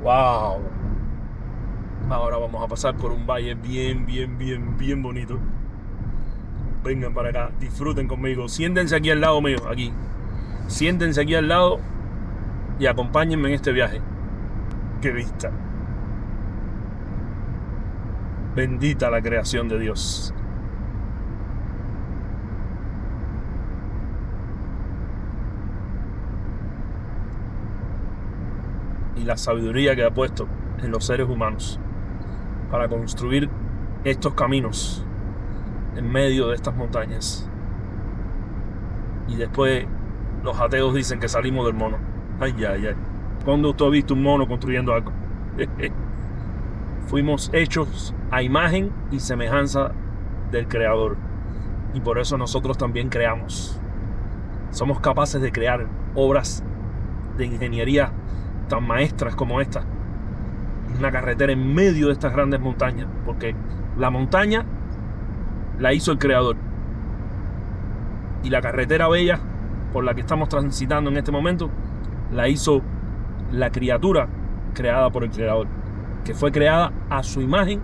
Wow. Ahora vamos a pasar por un valle bien bonito. Vengan para acá, disfruten conmigo. Siéntense aquí al lado mío, aquí. Siéntense aquí al lado y acompáñenme en este viaje. ¡Qué vista! Bendita la creación de Dios. Y la sabiduría que ha puesto en los seres humanos para construir estos caminos en medio de estas montañas. Y después los ateos dicen que salimos del mono. Ay. ¿Cuándo usted ha visto un mono construyendo algo? Fuimos hechos a imagen y semejanza del Creador. Y por eso nosotros también creamos. Somos capaces de crear obras de ingeniería tan maestras como esta. Una carretera en medio de estas grandes montañas. Porque la montaña la hizo el Creador. Y la carretera bella por la que estamos transitando en este momento la hizo la criatura creada por el Creador, que fue creada a su imagen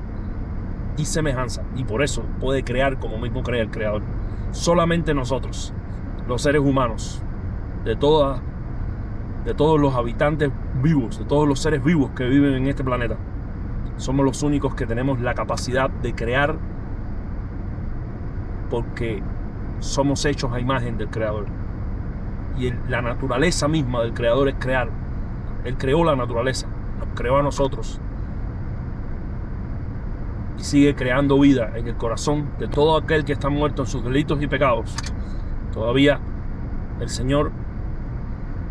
y semejanza, y por eso puede crear como mismo crea el Creador. Solamente nosotros, los seres humanos, de todos los habitantes vivos, de todos los seres vivos que viven en este planeta, somos los únicos que tenemos la capacidad de crear, porque somos hechos a imagen del Creador. Y la naturaleza misma del Creador es crear. Él creó la naturaleza, nos creó a nosotros. Y sigue creando vida en el corazón de todo aquel que está muerto en sus delitos y pecados. Todavía el Señor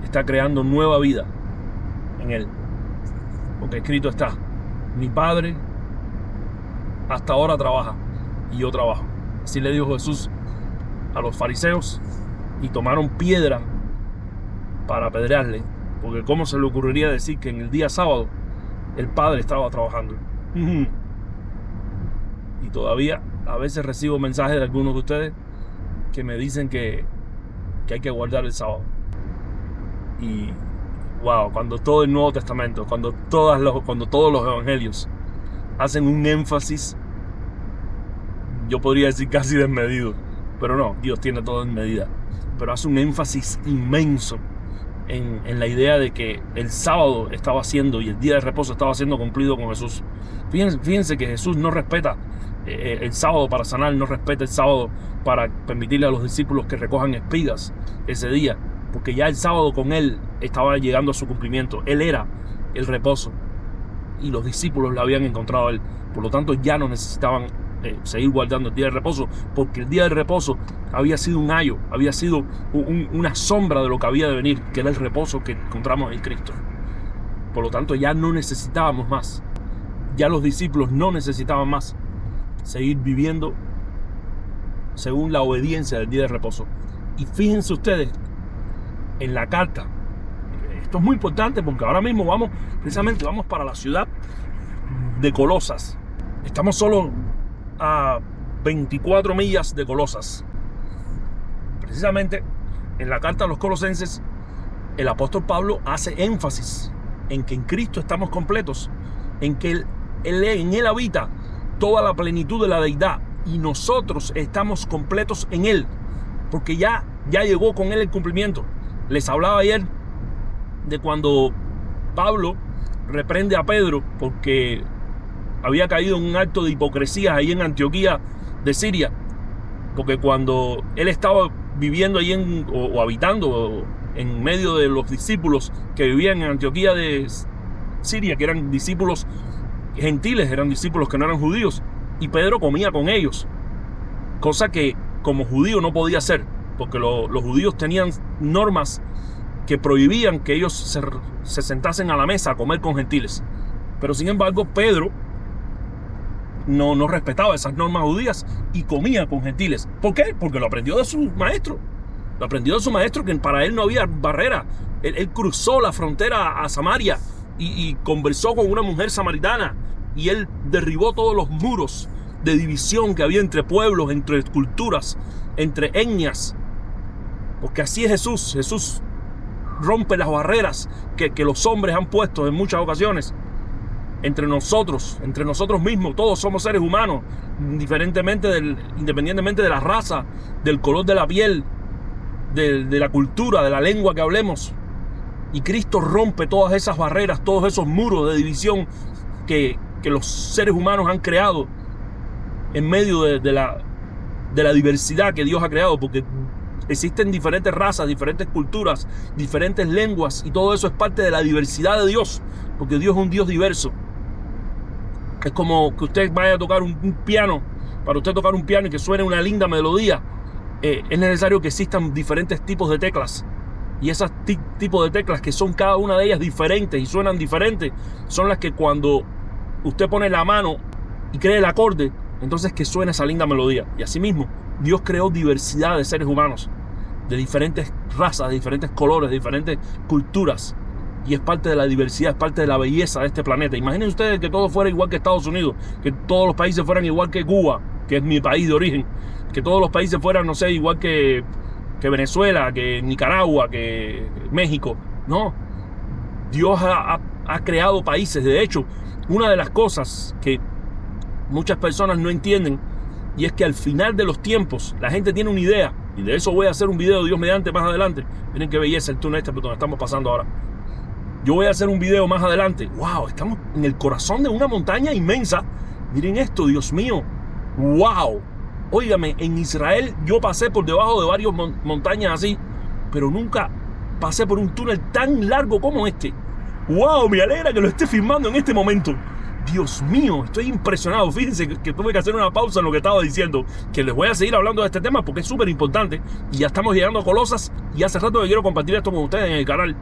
está creando nueva vida en él. Porque escrito está: mi Padre hasta ahora trabaja y yo trabajo. Así le dijo Jesús a los fariseos, y tomaron piedra para apedrearle, porque cómo se le ocurriría decir que en el día sábado el Padre estaba trabajando. Y todavía a veces recibo mensajes de algunos de ustedes que me dicen que hay que guardar el sábado. Y wow, cuando todo el Nuevo Testamento, cuando todos los evangelios hacen un énfasis, yo podría decir casi desmedido, pero no, Dios tiene todo en medida, pero hace un énfasis inmenso en la idea de que el sábado estaba siendo, y el día de reposo estaba siendo cumplido con Jesús. Fíjense que Jesús no respeta el sábado para sanar, no respeta el sábado para permitirle a los discípulos que recojan espigas ese día, porque ya el sábado con él estaba llegando a su cumplimiento. Él era el reposo y los discípulos lo habían encontrado a él. Por lo tanto, ya no necesitaban seguir guardando el día de reposo, porque el día de reposo había sido un ayo, había sido una sombra de lo que había de venir, que era el reposo que encontramos en Cristo. Por lo tanto, ya no necesitábamos más. Ya los discípulos no necesitaban más seguir viviendo según la obediencia del día de reposo. Y fíjense ustedes en la carta. Esto es muy importante porque ahora mismo vamos para la ciudad de Colosas. Estamos solo a 24 millas de Colosas. Precisamente en la carta a los colosenses, el apóstol Pablo hace énfasis en que en Cristo estamos completos, en que en Él habita toda la plenitud de la deidad, y nosotros estamos completos en Él, porque ya llegó con Él el cumplimiento. Les hablaba ayer de cuando Pablo reprende a Pedro porque había caído en un acto de hipocresía ahí en Antioquía de Siria, porque cuando él estaba viviendo ahí o habitando en medio de los discípulos que vivían en Antioquía de Siria, que eran discípulos gentiles, eran discípulos que no eran judíos, y Pedro comía con ellos, cosa que como judío no podía hacer, porque los judíos tenían normas que prohibían que ellos se sentasen a la mesa a comer con gentiles. Pero sin embargo, Pedro no respetaba esas normas judías y comía con gentiles. ¿Por qué? Porque lo aprendió de su maestro. Lo aprendió de su maestro, que para él no había barrera. Él cruzó la frontera a Samaria y conversó con una mujer samaritana, y él derribó todos los muros de división que había entre pueblos, entre culturas, entre etnias. Porque así es Jesús. Jesús rompe las barreras que los hombres han puesto en muchas ocasiones entre nosotros mismos. Todos somos seres humanos, independientemente de la raza, del color de la piel, de la cultura, de la lengua que hablemos. Y Cristo rompe todas esas barreras, todos esos muros de división que los seres humanos han creado en medio de la diversidad que Dios ha creado, porque existen diferentes razas, diferentes culturas, diferentes lenguas, y todo eso es parte de la diversidad de Dios, porque Dios es un Dios diverso. Es como que usted vaya a tocar un piano. Para usted tocar un piano y que suene una linda melodía, es necesario que existan diferentes tipos de teclas. Y esos tipos de teclas, que son cada una de ellas diferentes y suenan diferentes, son las que cuando usted pone la mano y crea el acorde, entonces que suena esa linda melodía. Y asimismo, Dios creó diversidad de seres humanos, de diferentes razas, de diferentes colores, de diferentes culturas. Y es parte de la diversidad, es parte de la belleza de este planeta. Imaginen ustedes que todo fuera igual que Estados Unidos, que todos los países fueran igual que Cuba, que es mi país de origen, que todos los países fueran, no sé, igual que Venezuela, que Nicaragua, que México. No, Dios ha creado países. De hecho, una de las cosas que muchas personas no entienden, y es que al final de los tiempos la gente tiene una idea, y de eso voy a hacer un video, Dios mediante, más adelante. Miren qué belleza el túnel por donde estamos pasando ahora. Yo voy a hacer un video más adelante. ¡Wow! Estamos en el corazón de una montaña inmensa. Miren esto, Dios mío. ¡Wow! Óigame, en Israel yo pasé por debajo de varias montañas así, pero nunca pasé por un túnel tan largo como este. ¡Wow! Me alegra que lo esté filmando en este momento. Dios mío, estoy impresionado. Fíjense que tuve que hacer una pausa en lo que estaba diciendo, que les voy a seguir hablando de este tema porque es súper importante. Y ya estamos llegando a Colosas, y hace rato que quiero compartir esto con ustedes en el canal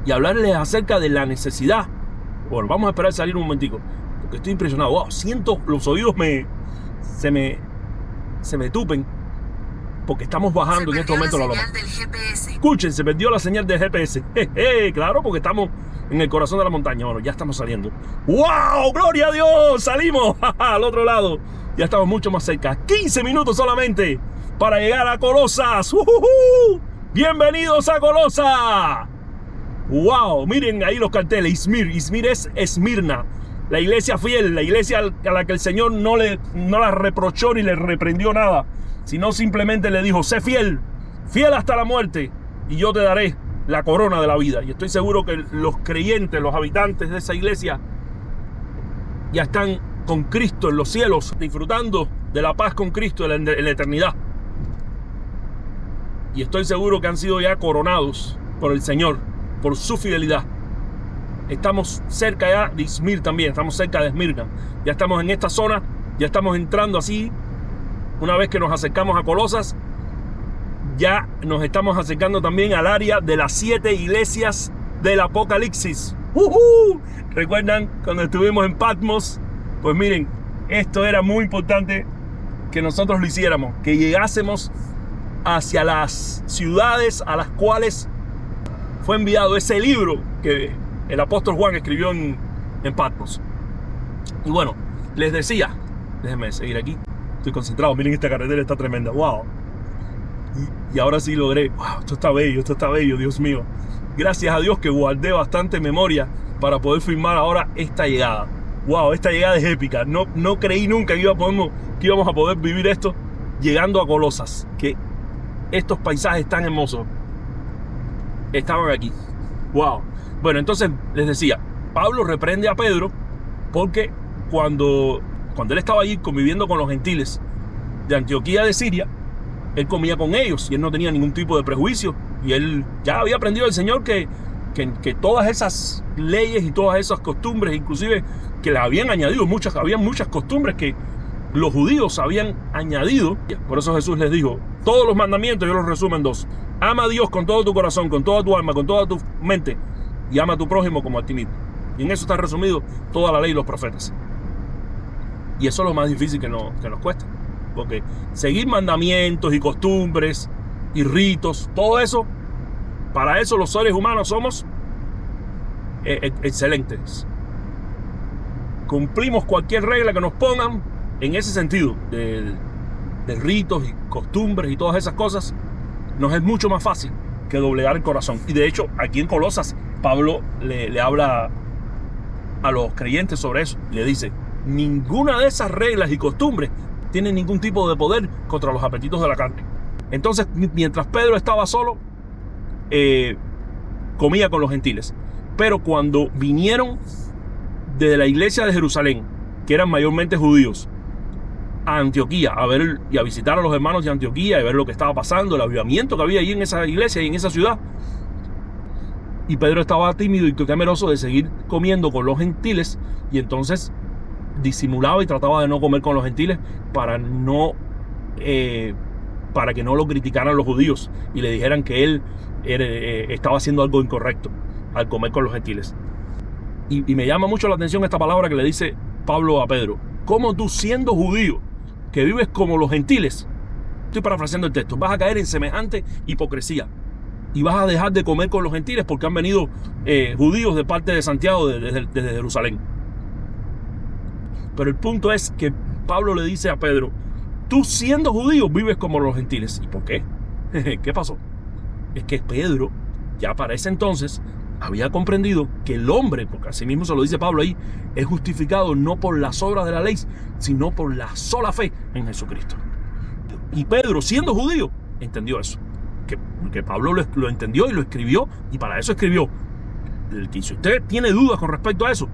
y hablarles acerca de la necesidad. Bueno, vamos a esperar salir un momentico, porque estoy impresionado. Wow, siento los oídos se me tupen, porque estamos bajando en este momento la loma. Escuchen, se perdió la señal del GPS. Claro, porque estamos en el corazón de la montaña. Bueno, ya estamos saliendo. ¡Wow! ¡Gloria a Dios! ¡Salimos! Al otro lado. Ya estamos mucho más cerca. 15 minutos solamente para llegar a Colosas. ¡Bienvenidos a Colosas! ¡Wow! Miren ahí los carteles. Izmir es Esmirna, la iglesia fiel, la iglesia a la que el Señor no la reprochó ni le reprendió nada, sino simplemente le dijo: sé fiel, fiel hasta la muerte, y yo te daré la corona de la vida. Y estoy seguro que los creyentes, los habitantes de esa iglesia, ya están con Cristo en los cielos, disfrutando de la paz con Cristo en la eternidad. Y estoy seguro que han sido ya coronados por el Señor, por su fidelidad. Estamos cerca ya de Izmir también, estamos cerca de Esmirna. Ya estamos en esta zona, ya estamos entrando así. Una vez que nos acercamos a Colosas, ya nos estamos acercando también al área de las 7 iglesias del Apocalipsis. ¿Recuerdan cuando estuvimos en Patmos? Pues miren, esto era muy importante que nosotros lo hiciéramos, que llegásemos hacia las ciudades a las cuales fue enviado ese libro que el apóstol Juan escribió en Patmos. Y bueno, les decía, déjenme seguir aquí, estoy concentrado. Miren, esta carretera está tremenda. Wow. Y ahora sí logré. Wow, esto está bello, Dios mío. Gracias a Dios que guardé bastante memoria para poder filmar ahora esta llegada. Wow, esta llegada es épica. No creí nunca que íbamos a poder vivir esto llegando a Colosas, que estos paisajes tan hermosos estaban aquí. Wow. Bueno, entonces les decía, Pablo reprende a Pedro porque cuando él estaba allí conviviendo con los gentiles de Antioquía de Siria, él comía con ellos y él no tenía ningún tipo de prejuicio, y él ya había aprendido del Señor que todas esas leyes y todas esas costumbres, inclusive que le habían añadido había muchas costumbres que los judíos habían añadido. Por eso Jesús les dijo, todos los mandamientos yo los resumo en 2. Ama a Dios con todo tu corazón, con toda tu alma, con toda tu mente, y ama a tu prójimo como a ti mismo. Y en eso está resumido toda la ley y los profetas. Y eso es lo más difícil que nos cuesta, porque seguir mandamientos y costumbres y ritos, todo eso, para eso los seres humanos somos excelentes. Cumplimos cualquier regla que nos pongan en ese sentido de ritos y costumbres y todas esas cosas. Nos es mucho más fácil que doblegar el corazón. Y de hecho, aquí en Colosas, Pablo le habla a los creyentes sobre eso. Le dice, ninguna de esas reglas y costumbres tiene ningún tipo de poder contra los apetitos de la carne. Entonces, mientras Pedro estaba solo, comía con los gentiles. Pero cuando vinieron desde la iglesia de Jerusalén, que eran mayormente judíos, a Antioquía a ver y a visitar a los hermanos de Antioquía y ver lo que estaba pasando, el avivamiento que había allí en esa iglesia y en esa ciudad, y Pedro estaba tímido y temeroso de seguir comiendo con los gentiles, y entonces disimulaba y trataba de no comer con los gentiles para que no lo criticaran los judíos y le dijeran que él estaba haciendo algo incorrecto al comer con los gentiles. Y me llama mucho la atención esta palabra que le dice Pablo a Pedro. ¿Cómo tú, siendo judío, que vives como los gentiles? Estoy parafraseando el texto. Vas a caer en semejante hipocresía y vas a dejar de comer con los gentiles porque han venido judíos de parte de Santiago desde Jerusalén. Pero el punto es que Pablo le dice a Pedro, tú, siendo judío, vives como los gentiles. ¿Y por qué? ¿Qué pasó? Es que Pedro ya para ese entonces había comprendido que el hombre, porque así mismo se lo dice Pablo ahí, es justificado no por las obras de la ley, sino por la sola fe en Jesucristo. Y Pedro, siendo judío, entendió eso. Que Pablo lo entendió y lo escribió, y para eso escribió. Y si usted tiene dudas con respecto a eso,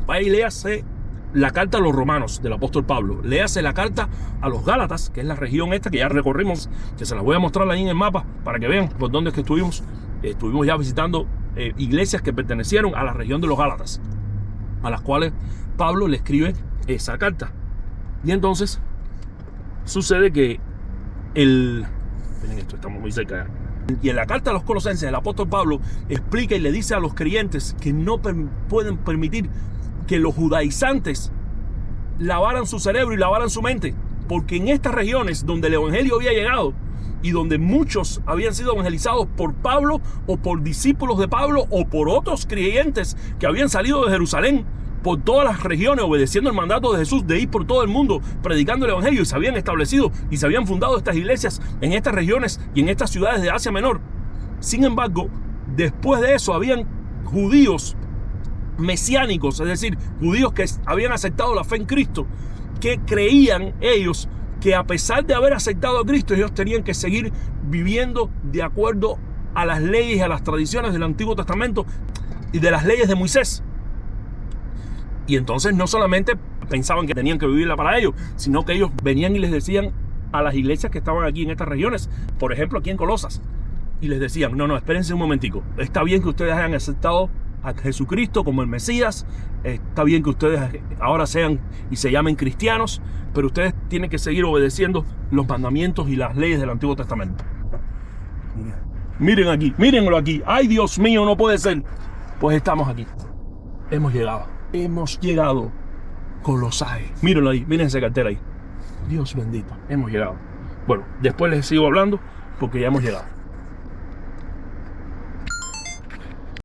vaya y léase la carta a los romanos del apóstol Pablo. Léase la carta a los Gálatas, que es la región esta que ya recorrimos, que se las voy a mostrar ahí en el mapa para que vean por dónde es que estuvimos. Estuvimos ya visitando iglesias que pertenecieron a la región de los Gálatas, a las cuales Pablo le escribe esa carta. Y entonces sucede que miren esto, estamos muy cerca ya. Y en la carta a los Colosenses, el apóstol Pablo explica y le dice a los creyentes que no pueden permitir que los judaizantes lavaran su cerebro y lavaran su mente, porque en estas regiones donde el evangelio había llegado y donde muchos habían sido evangelizados por Pablo o por discípulos de Pablo o por otros creyentes que habían salido de Jerusalén por todas las regiones obedeciendo el mandato de Jesús de ir por todo el mundo predicando el evangelio, y se habían establecido y se habían fundado estas iglesias en estas regiones y en estas ciudades de Asia Menor. Sin embargo, después de eso habían judíos mesiánicos, es decir, judíos que habían aceptado la fe en Cristo, que creían ellos que a pesar de haber aceptado a Cristo, ellos tenían que seguir viviendo de acuerdo a las leyes y a las tradiciones del Antiguo Testamento y de las leyes de Moisés. Y entonces no solamente pensaban que tenían que vivirla para ellos, sino que ellos venían y les decían a las iglesias que estaban aquí en estas regiones, por ejemplo aquí en Colosas, y les decían, no, espérense un momentico, está bien que ustedes hayan aceptado a Jesucristo como el Mesías, está bien que ustedes ahora sean y se llamen cristianos, pero ustedes tienen que seguir obedeciendo los mandamientos y las leyes del Antiguo Testamento. Miren aquí, mírenlo aquí. Ay, Dios mío, no puede ser. Pues estamos aquí. Hemos llegado. Colossae. Mírenlo ahí, miren esa cartera ahí. Dios bendito, hemos llegado. Bueno, después les sigo hablando porque ya hemos llegado.